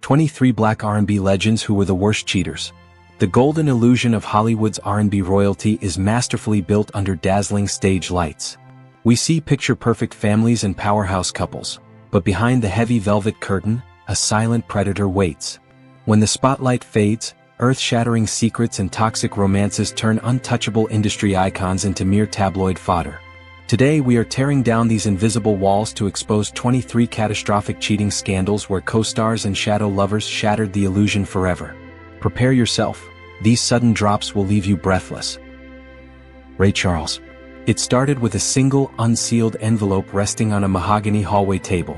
23 Black R&B legends who were the worst cheaters. The golden illusion of Hollywood's R&B royalty is masterfully built under dazzling stage lights. We see picture-perfect families and powerhouse couples, but behind the heavy velvet curtain, a silent predator waits. When the spotlight fades, earth-shattering secrets and toxic romances turn untouchable industry icons into mere tabloid fodder. Today we are tearing down these invisible walls to expose 23 catastrophic cheating scandals where co-stars and shadow lovers shattered the illusion forever. Prepare yourself, these sudden drops will leave you breathless. Ray Charles. It started with a single, unsealed envelope resting on a mahogany hallway table.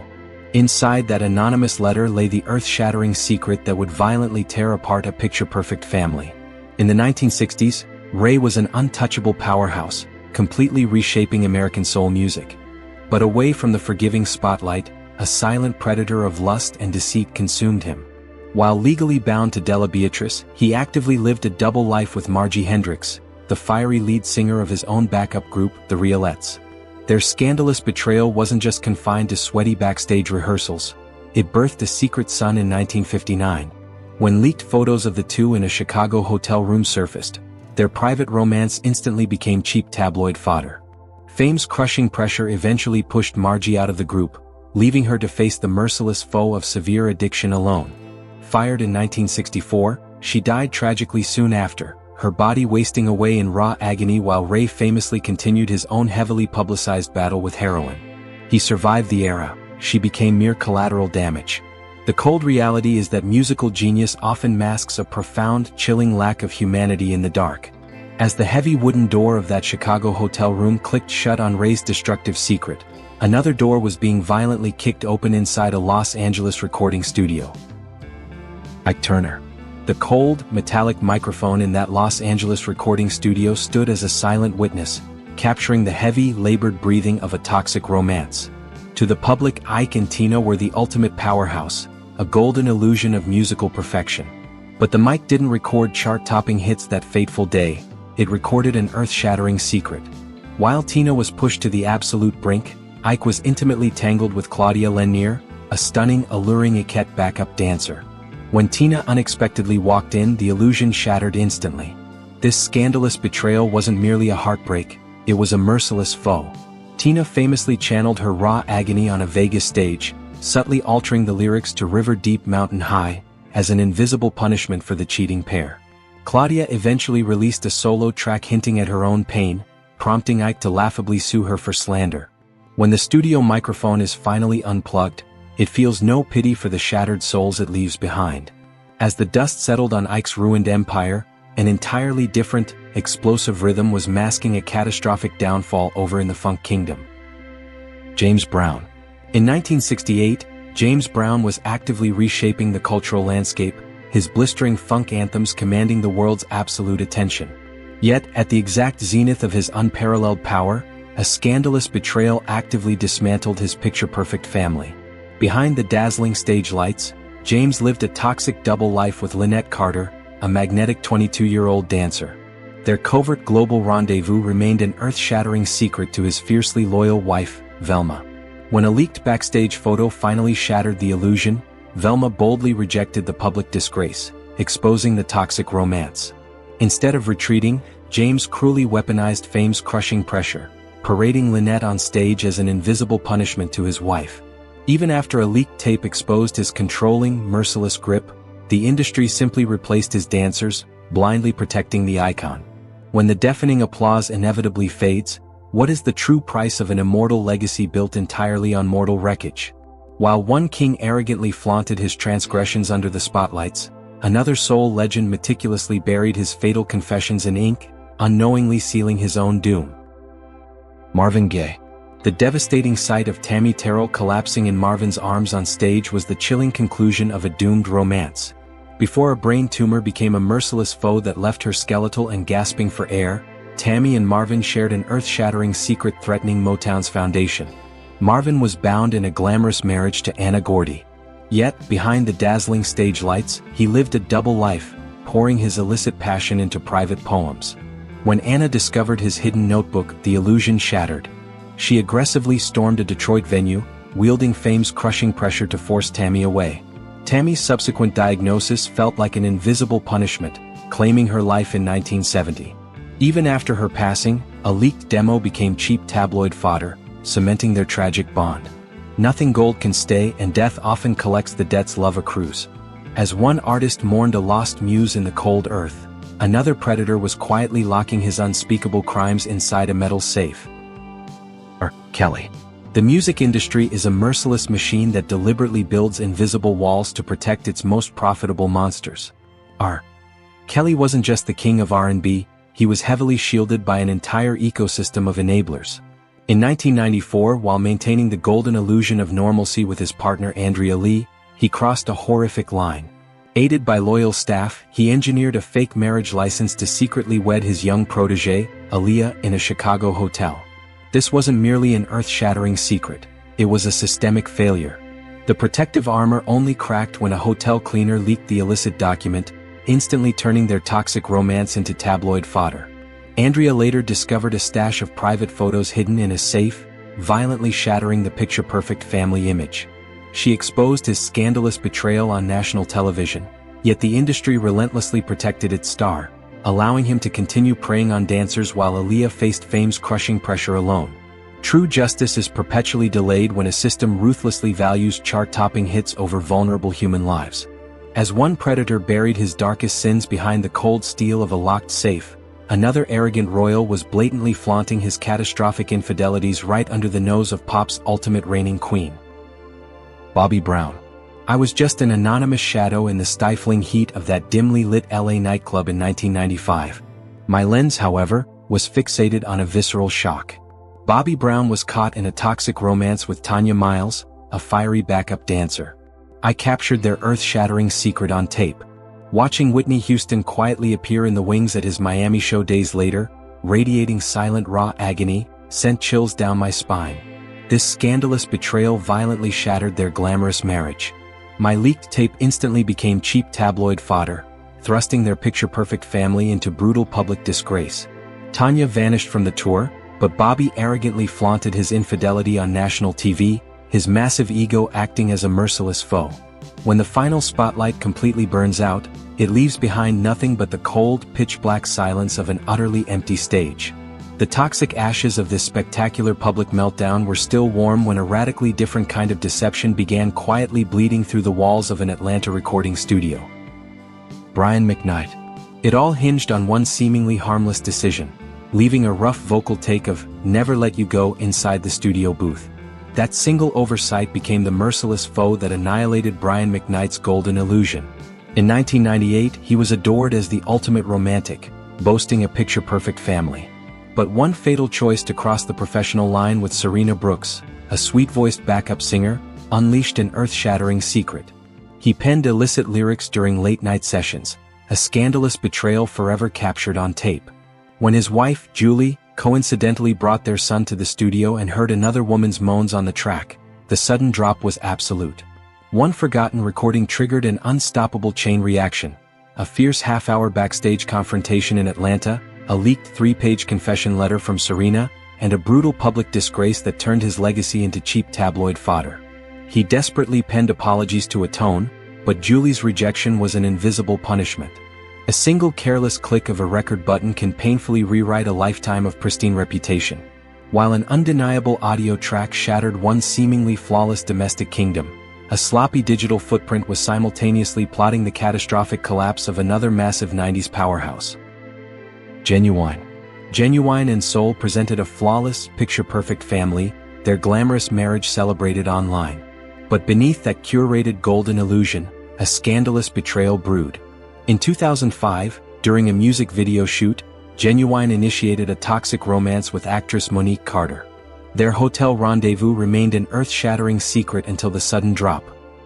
Inside that anonymous letter lay the earth-shattering secret that would violently tear apart a picture-perfect family. In the 1960s, Ray was an untouchable powerhouse, completely reshaping American soul music. But away from the forgiving spotlight, a silent predator of lust and deceit consumed him. While legally bound to Della Beatrice, he actively lived a double life with Margie Hendricks, the fiery lead singer of his own backup group, the Realettes. Their scandalous betrayal wasn't just confined to sweaty backstage rehearsals. It birthed a secret son in 1959. When leaked photos of the two in a Chicago hotel room surfaced, their private romance instantly became cheap tabloid fodder. Fame's crushing pressure eventually pushed Margie out of the group, leaving her to face the merciless foe of severe addiction alone. Fired in 1964, she died tragically soon after, her body wasting away in raw agony while Ray famously continued his own heavily publicized battle with heroin. He survived the era, she became mere collateral damage. The cold reality is that musical genius often masks a profound, chilling lack of humanity in the dark. As the heavy wooden door of that Chicago hotel room clicked shut on Ray's destructive secret, another door was being violently kicked open inside a Los Angeles recording studio. Ike Turner. The cold, metallic microphone in that Los Angeles recording studio stood as a silent witness, capturing the heavy, labored breathing of a toxic romance. To the public, Ike and Tina were the ultimate powerhouse, a golden illusion of musical perfection. But the mic didn't record chart-topping hits that fateful day, it recorded an earth-shattering secret. While Tina was pushed to the absolute brink, Ike was intimately tangled with Claudia Lenier, a stunning, alluring Iquette backup dancer. When Tina unexpectedly walked in, the illusion shattered instantly. This scandalous betrayal wasn't merely a heartbreak, it was a merciless foe. Tina famously channeled her raw agony on a Vegas stage, subtly altering the lyrics to River Deep Mountain High, as an invisible punishment for the cheating pair. Claudia eventually released a solo track hinting at her own pain, prompting Ike to laughably sue her for slander. When the studio microphone is finally unplugged, it feels no pity for the shattered souls it leaves behind. As the dust settled on Ike's ruined empire, an entirely different, explosive rhythm was masking a catastrophic downfall over in the funk kingdom. James Brown. In 1968, James Brown was actively reshaping the cultural landscape, his blistering funk anthems commanding the world's absolute attention. Yet, at the exact zenith of his unparalleled power, a scandalous betrayal actively dismantled his picture-perfect family. Behind the dazzling stage lights, James lived a toxic double life with Lynette Carter, a magnetic 22-year-old dancer. Their covert global rendezvous remained an earth-shattering secret to his fiercely loyal wife, Velma. When a leaked backstage photo finally shattered the illusion, Velma boldly rejected the public disgrace, exposing the toxic romance. Instead of retreating, James cruelly weaponized fame's crushing pressure, parading Lynette on stage as an invisible punishment to his wife. Even after a leaked tape exposed his controlling, merciless grip, the industry simply replaced his dancers, blindly protecting the icon. When the deafening applause inevitably fades, what is the true price of an immortal legacy built entirely on mortal wreckage? While one king arrogantly flaunted his transgressions under the spotlights, another soul legend meticulously buried his fatal confessions in ink, unknowingly sealing his own doom. Marvin Gaye. The devastating sight of Tammy Terrell collapsing in Marvin's arms on stage was the chilling conclusion of a doomed romance. Before a brain tumor became a merciless foe that left her skeletal and gasping for air, Tammy and Marvin shared an earth-shattering secret threatening Motown's foundation. Marvin was bound in a glamorous marriage to Anna Gordy. Yet, behind the dazzling stage lights, he lived a double life, pouring his illicit passion into private poems. When Anna discovered his hidden notebook, the illusion shattered. She aggressively stormed a Detroit venue, wielding fame's crushing pressure to force Tammy away. Tammy's subsequent diagnosis felt like an invisible punishment, claiming her life in 1970. Even after her passing, a leaked demo became cheap tabloid fodder, cementing their tragic bond. Nothing gold can stay, and death often collects the debts love accrues. As one artist mourned a lost muse in the cold earth, another predator was quietly locking his unspeakable crimes inside a metal safe. R. Kelly. The music industry is a merciless machine that deliberately builds invisible walls to protect its most profitable monsters. R. Kelly wasn't just the king of R&B, he was heavily shielded by an entire ecosystem of enablers. In 1994, while maintaining the golden illusion of normalcy with his partner Andrea Lee, he crossed a horrific line. Aided by loyal staff, he engineered a fake marriage license to secretly wed his young protégé, Aaliyah, in a Chicago hotel. This wasn't merely an earth-shattering secret, it was a systemic failure. The protective armor only cracked when a hotel cleaner leaked the illicit document, instantly turning their toxic romance into tabloid fodder. Andrea later discovered a stash of private photos hidden in a safe, violently shattering the picture-perfect family image. She exposed his scandalous betrayal on national television, yet the industry relentlessly protected its star, allowing him to continue preying on dancers while Aaliyah faced fame's crushing pressure alone. True justice is perpetually delayed when a system ruthlessly values chart-topping hits over vulnerable human lives. As one predator buried his darkest sins behind the cold steel of a locked safe, another arrogant royal was blatantly flaunting his catastrophic infidelities right under the nose of pop's ultimate reigning queen. Bobby Brown. I was just an anonymous shadow in the stifling heat of that dimly lit LA nightclub in 1995. My lens, however, was fixated on a visceral shock. Bobby Brown was caught in a toxic romance with Tanya Miles, a fiery backup dancer. I captured their earth-shattering secret on tape. Watching Whitney Houston quietly appear in the wings at his Miami show days later, radiating silent raw agony, sent chills down my spine. This scandalous betrayal violently shattered their glamorous marriage. My leaked tape instantly became cheap tabloid fodder, thrusting their picture-perfect family into brutal public disgrace. Tanya vanished from the tour, but Bobby arrogantly flaunted his infidelity on national TV, his massive ego acting as a merciless foe. When the final spotlight completely burns out, it leaves behind nothing but the cold, pitch-black silence of an utterly empty stage. The toxic ashes of this spectacular public meltdown were still warm when a radically different kind of deception began quietly bleeding through the walls of an Atlanta recording studio. Brian McKnight. It all hinged on one seemingly harmless decision, leaving a rough vocal take of "Never Let You Go" inside the studio booth. That single oversight became the merciless foe that annihilated Brian McKnight's golden illusion. In 1998, he was adored as the ultimate romantic, boasting a picture-perfect family. But one fatal choice to cross the professional line with Serena Brooks, a sweet-voiced backup singer, unleashed an earth-shattering secret. He penned illicit lyrics during late-night sessions, a scandalous betrayal forever captured on tape. When his wife, Julie, coincidentally brought their son to the studio and heard another woman's moans on the track, the sudden drop was absolute. One forgotten recording triggered an unstoppable chain reaction, a fierce half-hour backstage confrontation in Atlanta, a leaked 3-page confession letter from Serena, and a brutal public disgrace that turned his legacy into cheap tabloid fodder. He desperately penned apologies to atone, but Julie's rejection was an invisible punishment. A single careless click of a record button can painfully rewrite a lifetime of pristine reputation. While an undeniable audio track shattered one seemingly flawless domestic kingdom, a sloppy digital footprint was simultaneously plotting the catastrophic collapse of another massive 90s powerhouse. Genuine. Genuine and Soul presented a flawless, picture-perfect family, their glamorous marriage celebrated online. But beneath that curated golden illusion, a scandalous betrayal brewed. In 2005, during a music video shoot, Genuine initiated a toxic romance with actress Monique Carter. Their hotel rendezvous remained an earth-shattering secret until the sudden drop.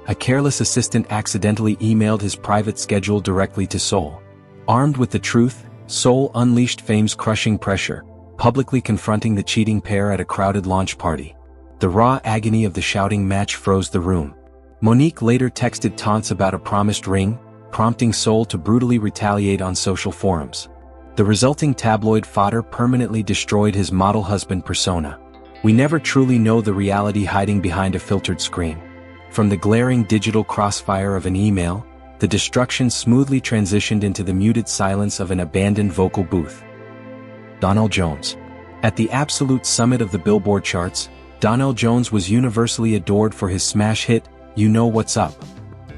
A careless assistant accidentally emailed his private schedule directly to Soul. Armed with the truth, Soul unleashed fame's crushing pressure, publicly confronting the cheating pair at a crowded launch party. The raw agony of the shouting match froze the room. Monique later texted taunts about a promised ring, prompting Soul to brutally retaliate on social forums. The resulting tabloid fodder permanently destroyed his model husband persona. We never truly know the reality hiding behind a filtered screen. From the glaring digital crossfire of an email, the destruction smoothly transitioned into the muted silence of an abandoned vocal booth. Donell Jones. At the absolute summit of the Billboard charts, Donell Jones was universally adored for his smash hit, You Know What's Up.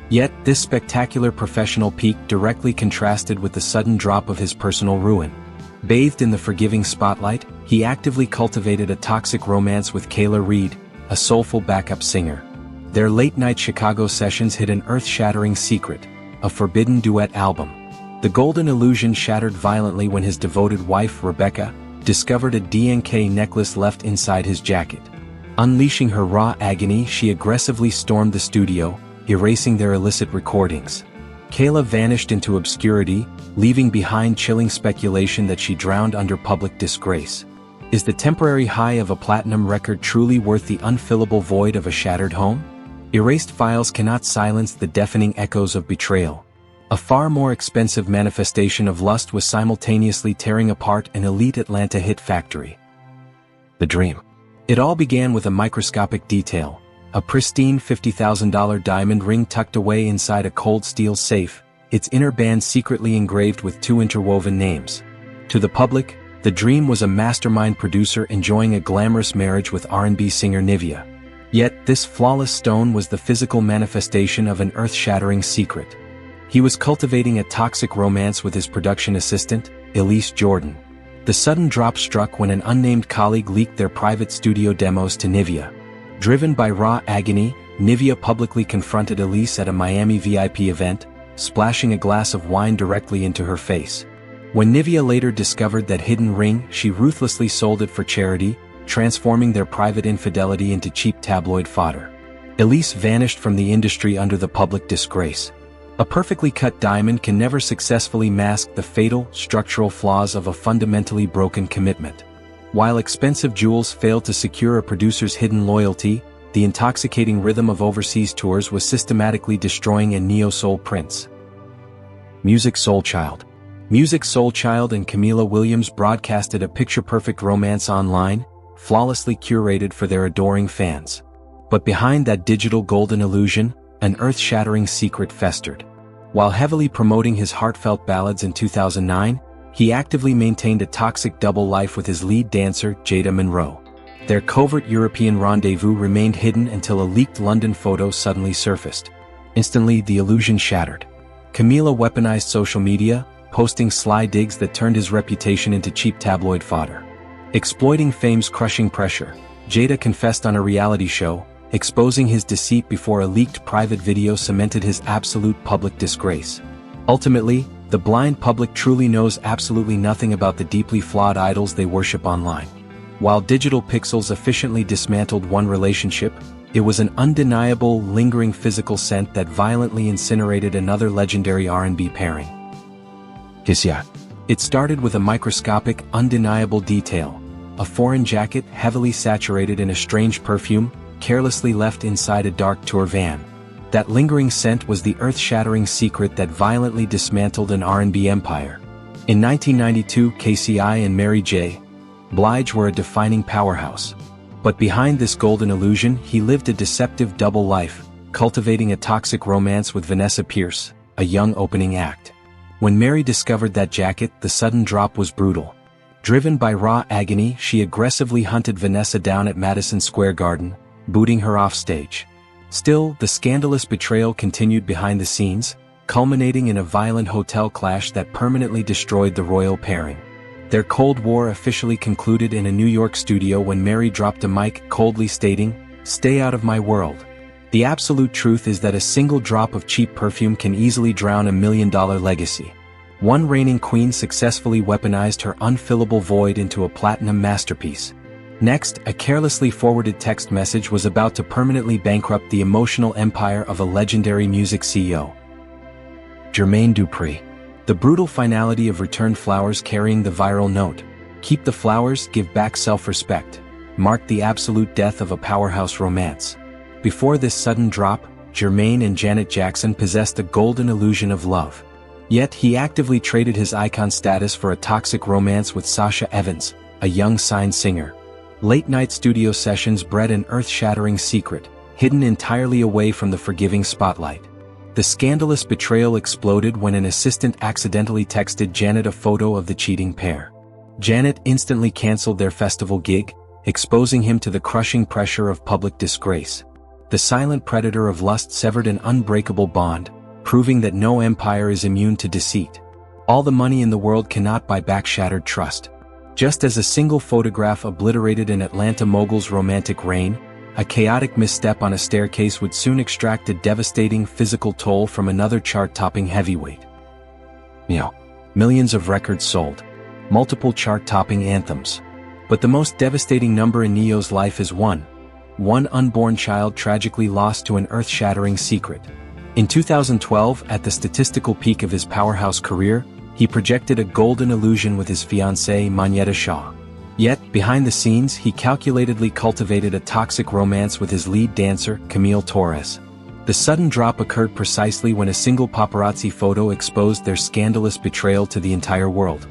Yet, this spectacular professional peak directly contrasted with the sudden drop of his personal ruin. Bathed in the forgiving spotlight, he actively cultivated a toxic romance with Kayla Reid, a soulful backup singer. Their late-night Chicago sessions hid an earth-shattering secret, a forbidden duet album. The golden illusion shattered violently when his devoted wife, Rebecca, discovered a DNK necklace left inside his jacket. Unleashing her raw agony, she aggressively stormed the studio, erasing their illicit recordings. Kayla vanished into obscurity, leaving behind chilling speculation that she drowned under public disgrace. Is the temporary high of a platinum record truly worth the unfillable void of a shattered home? Erased files cannot silence the deafening echoes of betrayal. A far more expensive manifestation of lust was simultaneously tearing apart an elite Atlanta hit factory. The dream. It all began with a microscopic detail, a pristine $50,000 diamond ring tucked away inside a cold steel safe, its inner band secretly engraved with two interwoven names. To the public, the dream was a mastermind producer enjoying a glamorous marriage with R&B singer Nivea. Yet, this flawless stone was the physical manifestation of an earth-shattering secret. He was cultivating a toxic romance with his production assistant, Elise Jordan. The sudden drop struck when an unnamed colleague leaked their private studio demos to Nivea. Driven by raw agony, Nivea publicly confronted Elise at a Miami VIP event, splashing a glass of wine directly into her face. When Nivea later discovered that hidden ring, she ruthlessly sold it for charity, transforming their private infidelity into cheap tabloid fodder. Elise vanished from the industry under the public disgrace. A perfectly cut diamond can never successfully mask the fatal, structural flaws of a fundamentally broken commitment. While expensive jewels failed to secure a producer's hidden loyalty, the intoxicating rhythm of overseas tours was systematically destroying a neo-soul prince. Musiq Soulchild. Musiq Soulchild and Camila Williams broadcasted a picture-perfect romance online, flawlessly curated for their adoring fans. But behind that digital golden illusion, an earth-shattering secret festered. While heavily promoting his heartfelt ballads in 2009, he actively maintained a toxic double life with his lead dancer, Jada Monroe. Their covert European rendezvous remained hidden until a leaked London photo suddenly surfaced. Instantly, the illusion shattered. Camila weaponized social media, posting sly digs that turned his reputation into cheap tabloid fodder. Exploiting fame's crushing pressure, Jada confessed on a reality show, exposing his deceit before a leaked private video cemented his absolute public disgrace. Ultimately, the blind public truly knows absolutely nothing about the deeply flawed idols they worship online. While digital pixels efficiently dismantled one relationship, it was an undeniable, lingering physical scent that violently incinerated another legendary R&B pairing. Kisya. It started with a microscopic, undeniable detail. A foreign jacket heavily saturated in a strange perfume, carelessly left inside a dark tour van. That lingering scent was the earth-shattering secret that violently dismantled an R&B empire. In 1992, KCI and Mary J. Blige were a defining powerhouse. But behind this golden illusion, he lived a deceptive double life, cultivating a toxic romance with Vanessa Pierce, a young opening act. When Mary discovered that jacket, the sudden drop was brutal. Driven by raw agony, she aggressively hunted Vanessa down at Madison Square Garden, booting her off stage. Still, the scandalous betrayal continued behind the scenes, culminating in a violent hotel clash that permanently destroyed the royal pairing. Their Cold War officially concluded in a New York studio when Mary dropped a mic, coldly stating, "Stay out of my world." The absolute truth is that a single drop of cheap perfume can easily drown $1 million legacy. One reigning queen successfully weaponized her unfillable void into a platinum masterpiece. Next, a carelessly forwarded text message was about to permanently bankrupt the emotional empire of a legendary music CEO. Jermaine Dupri. The brutal finality of returned flowers carrying the viral note, "Keep the flowers, give back self-respect," marked the absolute death of a powerhouse romance. Before this sudden drop, Jermaine and Janet Jackson possessed a golden illusion of love. Yet he actively traded his icon status for a toxic romance with Sasha Evans, a young signed singer. Late-night studio sessions bred an earth-shattering secret, hidden entirely away from the forgiving spotlight. The scandalous betrayal exploded when an assistant accidentally texted Janet a photo of the cheating pair. Janet instantly canceled their festival gig, exposing him to the crushing pressure of public disgrace. The silent predator of lust severed an unbreakable bond, proving that no empire is immune to deceit. All the money in the world cannot buy back shattered trust. Just as a single photograph obliterated an Atlanta mogul's romantic reign, a chaotic misstep on a staircase would soon extract a devastating physical toll from another chart-topping heavyweight. Millions of records sold. Multiple chart-topping anthems. But the most devastating number in Neo's life is one unborn child tragically lost to an earth-shattering secret. In 2012, at the statistical peak of his powerhouse career, he projected a golden illusion with his fiancée Monyetta Shaw. Yet, behind the scenes, he calculatedly cultivated a toxic romance with his lead dancer, Camille Torres. The sudden drop occurred precisely when a single paparazzi photo exposed their scandalous betrayal to the entire world.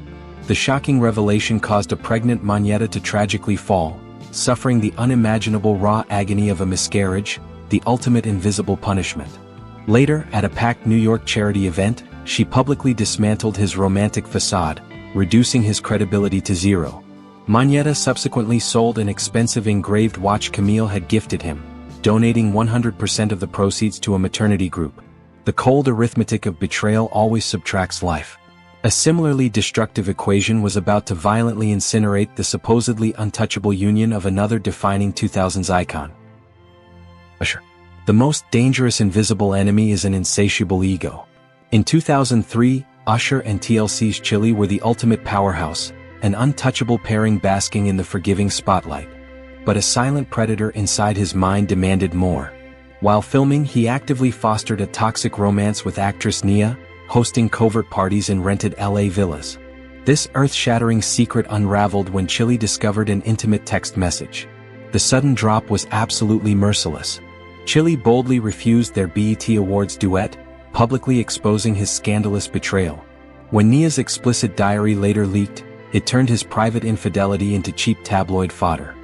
The shocking revelation caused a pregnant Monyetta to tragically fall, suffering the unimaginable raw agony of a miscarriage, the ultimate invisible punishment. Later, at a packed New York charity event, she publicly dismantled his romantic facade, reducing his credibility to zero. Monyetta subsequently sold an expensive engraved watch Camille had gifted him, donating 100% of the proceeds to a maternity group. The cold arithmetic of betrayal always subtracts life. A similarly destructive equation was about to violently incinerate the supposedly untouchable union of another defining 2000s icon. Usher. The most dangerous invisible enemy is an insatiable ego. In 2003, Usher and TLC's Chilli were the ultimate powerhouse, an untouchable pairing basking in the forgiving spotlight. But a silent predator inside his mind demanded more. While filming, he actively fostered a toxic romance with actress Nia, hosting covert parties in rented LA villas. This earth-shattering secret unraveled when Chilli discovered an intimate text message. The sudden drop was absolutely merciless. Chilli boldly refused their BET Awards duet, publicly exposing his scandalous betrayal. When Nia's explicit diary later leaked, it turned his private infidelity into cheap tabloid fodder.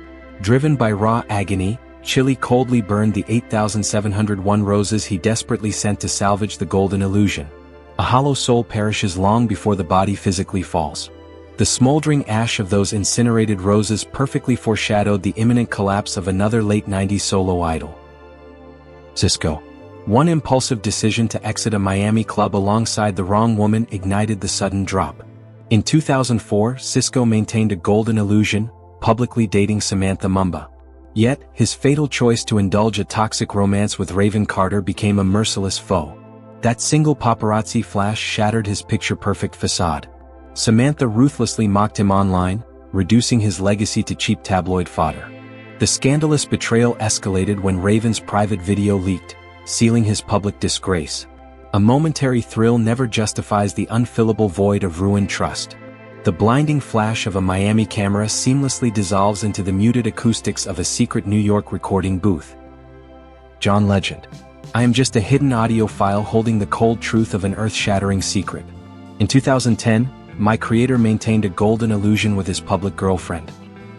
Driven by raw agony, Chilli coldly burned the 8,701 roses he desperately sent to salvage the golden illusion. A hollow soul perishes long before the body physically falls. The smoldering ash of those incinerated roses perfectly foreshadowed the imminent collapse of another late 90s solo idol. Sisqó. One impulsive decision to exit a Miami club alongside the wrong woman ignited the sudden drop. In 2004, Sisqó maintained a golden illusion, publicly dating Samantha Mumba. Yet, his fatal choice to indulge a toxic romance with Raven Carter became a merciless foe. That single paparazzi flash shattered his picture-perfect facade. Samantha ruthlessly mocked him online, reducing his legacy to cheap tabloid fodder. The scandalous betrayal escalated when Raven's private video leaked, sealing his public disgrace. A momentary thrill never justifies the unfillable void of ruined trust. The blinding flash of a Miami camera seamlessly dissolves into the muted acoustics of a secret New York recording booth. John Legend. I am just a hidden audio file holding the cold truth of an earth-shattering secret. In 2010, my creator maintained a golden illusion with his public girlfriend.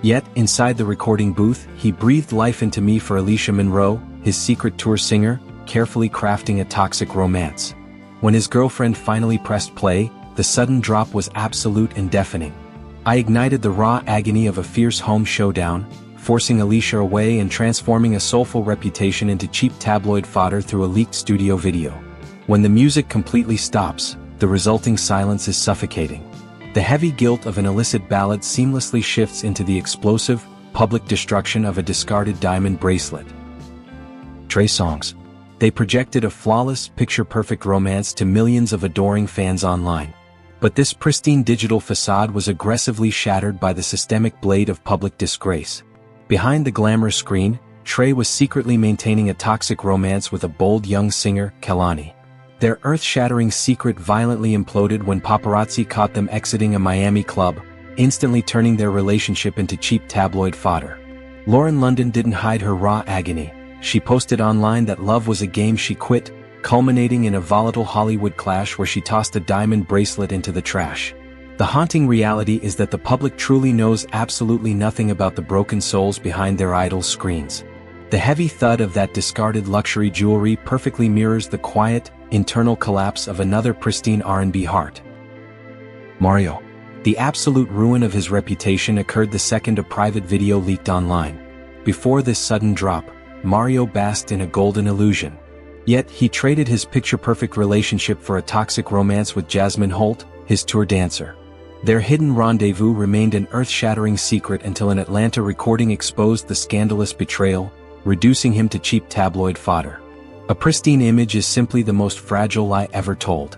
Yet, inside the recording booth, he breathed life into me for Alicia Monroe, his secret tour singer, carefully crafting a toxic romance. When his girlfriend finally pressed play, the sudden drop was absolute and deafening. I ignited the raw agony of a fierce home showdown, forcing Alicia away and transforming a soulful reputation into cheap tabloid fodder through a leaked studio video. When the music completely stops, the resulting silence is suffocating. The heavy guilt of an illicit ballad seamlessly shifts into the explosive, public destruction of a discarded diamond bracelet. Trey Songz. They projected a flawless, picture-perfect romance to millions of adoring fans online. But this pristine digital facade was aggressively shattered by the systemic blade of public disgrace. Behind the glamour screen, Trey was secretly maintaining a toxic romance with a bold young singer, Kehlani. Their earth-shattering secret violently imploded when paparazzi caught them exiting a Miami club, instantly turning their relationship into cheap tabloid fodder. Lauren London didn't hide her raw agony. She posted online that love was a game she quit, culminating in a volatile Hollywood clash where she tossed a diamond bracelet into the trash. The haunting reality is that the public truly knows absolutely nothing about the broken souls behind their idols' screens. The heavy thud of that discarded luxury jewelry perfectly mirrors the quiet, internal collapse of another pristine R&B heart. Mario. The absolute ruin of his reputation occurred the second a private video leaked online. Before this sudden drop, Mario basked in a golden illusion. Yet he traded his picture-perfect relationship for a toxic romance with Jasmine Holt, his tour dancer. Their hidden rendezvous remained an earth-shattering secret until an Atlanta recording exposed the scandalous betrayal, reducing him to cheap tabloid fodder. A pristine image is simply the most fragile lie ever told.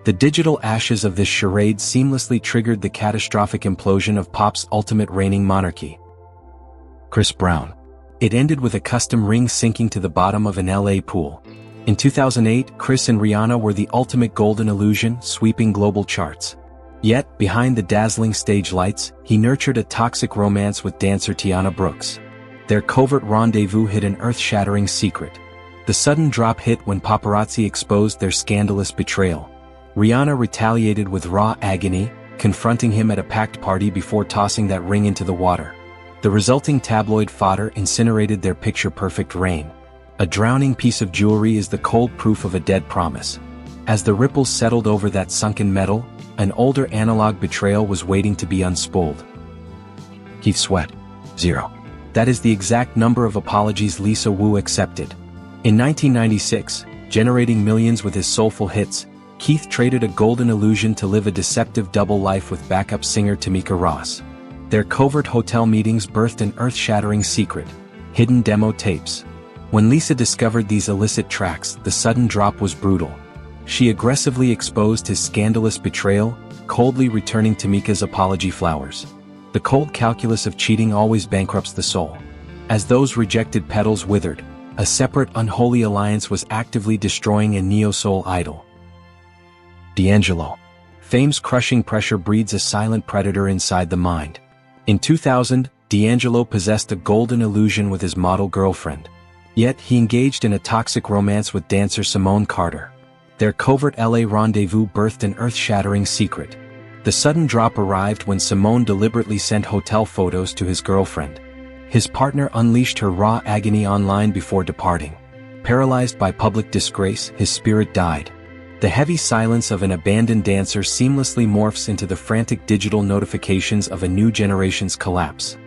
The digital ashes of this charade seamlessly triggered the catastrophic implosion of pop's ultimate reigning monarchy. Chris Brown. It ended with a custom ring sinking to the bottom of an LA pool. In 2008, Chris and Rihanna were the ultimate golden illusion, sweeping global charts. Yet, behind the dazzling stage lights, he nurtured a toxic romance with dancer Tiana Brooks. Their covert rendezvous hid an earth-shattering secret. The sudden drop hit when paparazzi exposed their scandalous betrayal. Rihanna retaliated with raw agony, confronting him at a packed party before tossing that ring into the water. The resulting tabloid fodder incinerated their picture-perfect reign. A drowning piece of jewelry is the cold proof of a dead promise. As the ripples settled over that sunken metal, an older analog betrayal was waiting to be unspooled. Keith Sweat. 0. That is the exact number of apologies Lisa Wu accepted. In 1996, generating millions with his soulful hits, Keith traded a golden illusion to live a deceptive double life with backup singer Tamika Ross. Their covert hotel meetings birthed an earth-shattering secret: hidden demo tapes. When Lisa discovered these illicit tracks, the sudden drop was brutal. She aggressively exposed his scandalous betrayal, coldly returning Tamika's apology flowers. The cold calculus of cheating always bankrupts the soul. As those rejected petals withered, a separate unholy alliance was actively destroying a neo-soul idol. D'Angelo. Fame's crushing pressure breeds a silent predator inside the mind. In 2000, D'Angelo possessed a golden illusion with his model girlfriend. Yet he engaged in a toxic romance with dancer Simone Carter. Their covert LA rendezvous birthed an earth-shattering secret. The sudden drop arrived when Simone deliberately sent hotel photos to his girlfriend. His partner unleashed her raw agony online before departing. Paralyzed by public disgrace, his spirit died. The heavy silence of an abandoned dancer seamlessly morphs into the frantic digital notifications of a new generation's collapse.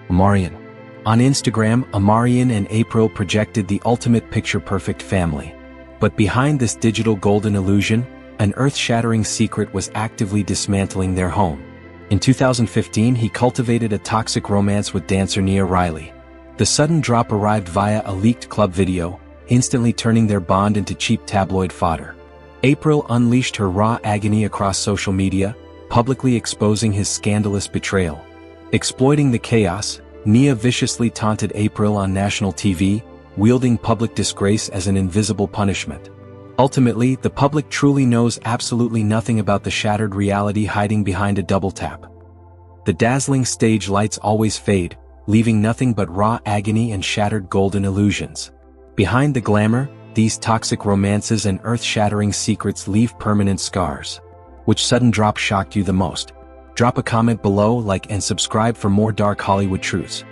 Omarion. On Instagram, Omarion and April projected the ultimate picture-perfect family. But behind this digital golden illusion, an earth-shattering secret was actively dismantling their home. In 2015, he cultivated a toxic romance with dancer Nia Riley. The sudden drop arrived via a leaked club video, instantly turning their bond into cheap tabloid fodder. April unleashed her raw agony across social media, publicly exposing his scandalous betrayal. Exploiting the chaos, Nia viciously taunted April on national TV, wielding public disgrace as an invisible punishment. Ultimately, the public truly knows absolutely nothing about the shattered reality hiding behind a double tap. The dazzling stage lights always fade, leaving nothing but raw agony and shattered golden illusions. Behind the glamour, these toxic romances and earth-shattering secrets leave permanent scars. Which sudden drop shocked you the most? Drop a comment below, like and subscribe for more dark Hollywood truths.